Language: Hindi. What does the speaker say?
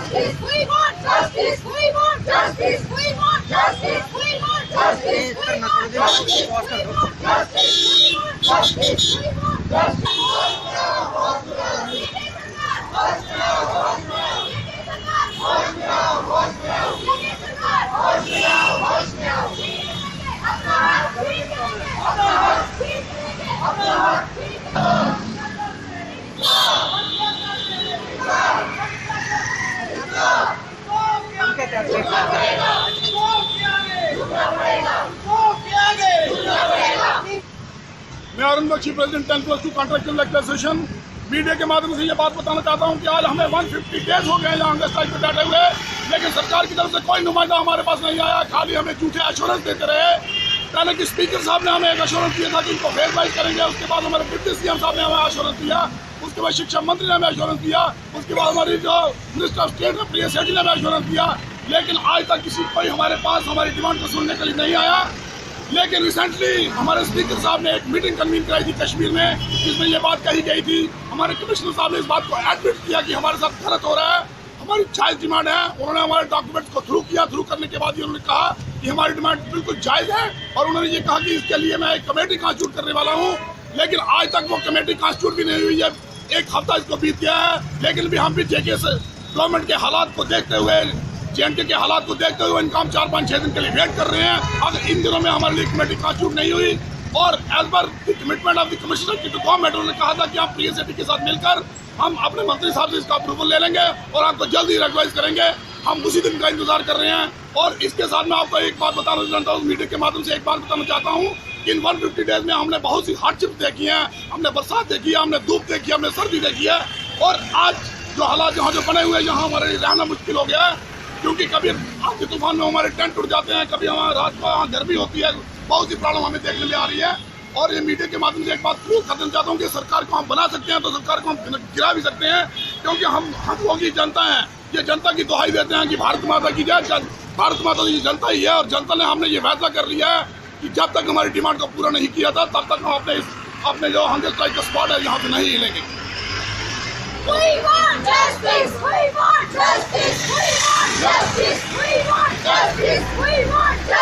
justice, we want justice, we want justice, we want justice, we want justice, we want justice, we want justice, we want justice, we want justice. मैं Arun Bakshi, president 10+2 contractual association, media के माध्यम से ये बात बताना चाहता हूँ कि आज हमें 150 डेज हो गए यहाँ हंगर स्ट्राइक पे बैठे हुए, लेकिन सरकार की तरफ से कोई नुमाइंदा हमारे पास नहीं आया। खाली हमें झूठे एश्योरेंस देते रहे। पहले कि स्पीकर साहब ने हमें एक एश्योरेंस दिया था कि इनको फेयरवाइज करेंगे, उसके बाद हमारे डिप्टी सीएम साहब ने हमें एश्योरेंस दिया, उसके बाद शिक्षा मंत्री ने हमें एश्योरेंस दिया, उसके बाद हमारी जो मिनिस्टर ऑफ स्टेट है प्रिया सेठी ने हमें एश्योरेंस दिया, लेकिन आज तक किसी कोई हमारे पास हमारी डिमांड को सुनने के लिए नहीं आया। लेकिन रिसेंटली हमारे स्पीकर साहब ने एक मीटिंग कन्वीन कराई थी कश्मीर में, जिसमें ये बात कही गई थी। हमारे कमिश्नर साहब ने इस बात को एडमिट किया कि हमारे साथ गलत हो रहा है, हमारी जायज डिमांड है। उन्होंने हमारे डॉक्यूमेंट्स को थ्रू किया। थ्रू करने के बाद उन्होंने कहा कि हमारी डिमांड बिल्कुल जायज है, और उन्होंने ये कहा कि इसके लिए मैं एक कमेटी कॉन्स्टिट्यूट करने वाला हूँ। लेकिन आज तक वो कमेटी कॉन्स्टिट्यूट भी नहीं हुई है। एक हफ्ता इसको बीत गया है, लेकिन भी हम भी जेके से गवर्नमेंट के हालात को देखते हुए, जेएनके के हालात को देखते हुए इनका हम 4-5-6 दिन के लिए वेट कर रहे हैं। अगर इन दिनों में हमारे लिए कमेटी कॉन्स्टिट्यूट नहीं हुई, और as per the commitment of the commissioner की गवर्नमेंट, उन्होंने कहा था कि हम प्रिया सेठी के साथ मिलकर हम अपने मंत्री साहब से इसका अप्रूवल ले लेंगे और आपको जल्द ही रेगुलाइज करेंगे। हम उसी दिन का इंतजार कर रहे हैं। और इसके साथ मैं आपको एक बात बताना चाहता हूँ, मीडिया के माध्यम से एक बात बताना चाहता हूँ कि इन 150 डेज में हमने बहुत सी हार्डशिप देखी है। हमने बरसात देखी है, हमने धूप देखी है, हमने सर्दी देखी है, और आज जो हालात यहाँ जो बने हुए हैं, यहाँ हमारे लिए रहना मुश्किल हो गया है। क्योंकि कभी आज के तूफान में हमारे टेंट उड़ जाते हैं, कभी हमारे रात को यहाँ गर्मी होती है, बहुत सी प्रॉब्लम हमें देखने में आ रही है। और ये मीडिया के माध्यम से एक बात क्लियर कर देना चाहता हूँ कि सरकार को हम बना सकते हैं तो सरकार को हम गिरा भी सकते हैं, क्योंकि हम लोग ही जनता हैं। ये जनता की दुहाई देते हैं कि भारत माता की जय। भारत माता की जनता ही है, और जनता ने हमने ये फैसला कर लिया है कि जब तक हमारी डिमांड को पूरा नहीं किया था, तब तक हम अपने जो हंगर स्ट्राइक का स्पॉट है यहाँ पे नहीं हिलेंगे। We want justice, we want justice, we want justice, we want justice, we want justice.